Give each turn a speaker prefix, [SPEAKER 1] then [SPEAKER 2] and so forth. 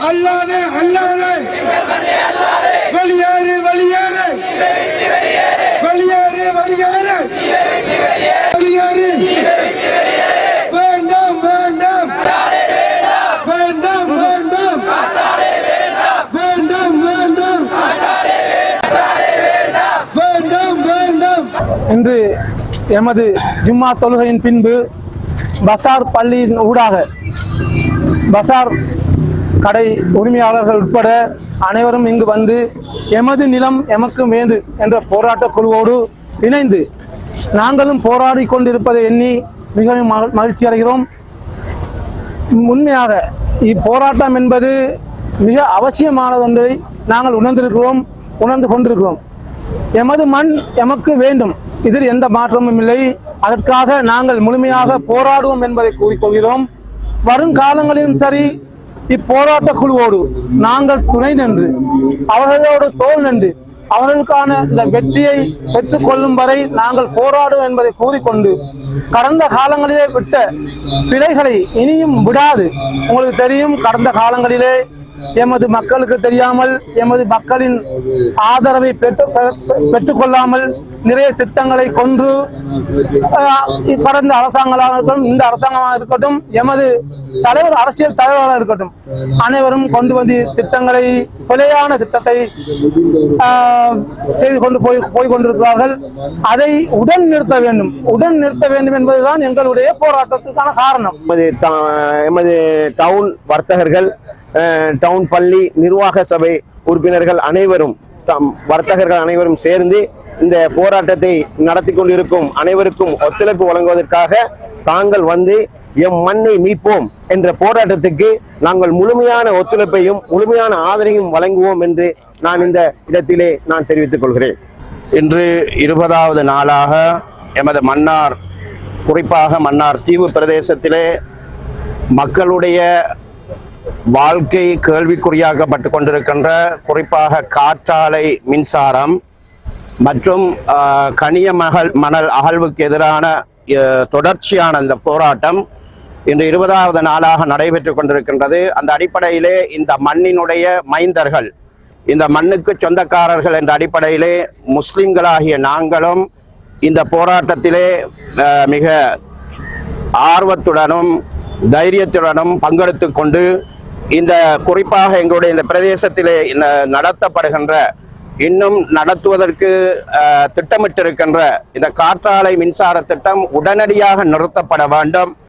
[SPEAKER 1] அல்லாதே அல்லாதே வெளியேறு வெளியேறு வெளியேறு வெளியேறு வெளியேறு வேண்டாம் வேண்டாம் வேண்டாம் வேண்டாம் வேண்டாம் வேண்டாம் வேண்டாம் வேண்டாம்.
[SPEAKER 2] இன்று எமது ஜும்மா தொழுகையின் பின்பு பசார் பள்ளியின் ஊடாக பசார் கடை உரிமையாளர்கள் உட்பட அனைவரும் இங்கு வந்து எமது நிலம் எமக்கு வேண்டு என்ற போராட்ட குழுவோடு இணைந்து நாங்களும் போராடி கொண்டிருப்பதை எண்ணி மிகவும் மகிழ்ச்சி அடைகிறோம். உண்மையாக இப்போராட்டம் என்பது மிக அவசியமானது ஒன்றை நாங்கள் உணர்ந்து கொண்டிருக்கிறோம். எமது மண் எமக்கு வேண்டும், இதில் எந்த மாற்றமும் இல்லை. அதற்காக நாங்கள் முழுமையாக போராடுவோம் என்பதை கூறிக்கொள்கிறோம். வருங்காலங்களிலும் சரி, இப்போராட்ட குழுவோடு நாங்கள் துணை நின்று அவர்களோடு தோல் நின்று அவர்களுக்கான இந்த வெற்றியை பெற்றுக்கொள்ளும் வரை நாங்கள் போராடுவோம் என்பதை கூறிக்கொண்டு, கடந்த காலங்களிலே விட்ட பிழைகளை இனியும் விடாது. உங்களுக்கு தெரியும், கடந்த காலங்களிலே எமது மக்களுக்கு தெரியாமல், எமது மக்களின் ஆதரவை பெற்றுக்கொள்ளாமல் நிறைய திட்டங்களை கொண்டு கடந்த அரசாங்கமாக இருக்கட்டும், இந்த அரசாங்கமாக இருக்கட்டும், எமது தலைவர் அரசியல் தலைவராக இருக்கட்டும், அனைவரும் கொண்டு வந்து திட்டங்களை, பிழையான திட்டத்தை செய்து கொண்டு போய் கொண்டிருக்கிறார்கள். அதை உடன் நிறுத்த வேண்டும் என்பதுதான் எங்களுடைய போராட்டத்துக்கான காரணம்.
[SPEAKER 3] எமது டவுன் வர்த்தகர்கள், டவுன் பள்ளி நிர்வாக சபை உறுப்பினர்கள் அனைவரும், வர்த்தகர்கள் அனைவரும் சேர்ந்து இந்த போராட்டத்தை நடத்தி கொண்டிருக்கும் அனைவருக்கும் ஒத்துழைப்பு வழங்குவதற்காக தாங்கள் வந்து எம் மண்ணை மீட்போம் என்ற போராட்டத்துக்கு நாங்கள் முழுமையான ஒத்துழைப்பையும் முழுமையான ஆதரவையும் வழங்குவோம் என்று நான் இந்த இடத்திலே நான் தெரிவித்துக் கொள்கிறேன்.
[SPEAKER 4] இன்று 20வது நாளாக எமது மன்னார், குறிப்பாக மன்னார் தீவு பிரதேசத்திலே மக்களுடைய வாழ்க்கை கேள்விக்குறியாக்கப்பட்டு கொண்டிருக்கின்ற, குறிப்பாக காற்றாலை மின்சாரம் மற்றும் கனிய மணல் அகழ்வுக்கு எதிரான தொடர்ச்சியான இந்த போராட்டம் இன்று 20வது நாளாக நடைபெற்று கொண்டிருக்கின்றது. அந்த அடிப்படையிலே இந்த மண்ணினுடைய மைந்தர்கள், இந்த மண்ணுக்கு சொந்தக்காரர்கள் என்ற அடிப்படையிலே முஸ்லிம்களாகிய நாங்களும் இந்த போராட்டத்திலே மிக ஆர்வத்துடனும் தைரியத்துடனும் பங்கெடுத்து கொண்டு, இந்த குறிப்பாக எங்களுடைய இந்த பிரதேசத்திலே நடத்தப்படுகின்ற, இன்னும் நடத்துவதற்கு திட்டமிட்டிருக்கின்ற இந்த காற்றாலை மின்சார திட்டம் உடனடியாக நிறுத்தப்பட வேண்டும்.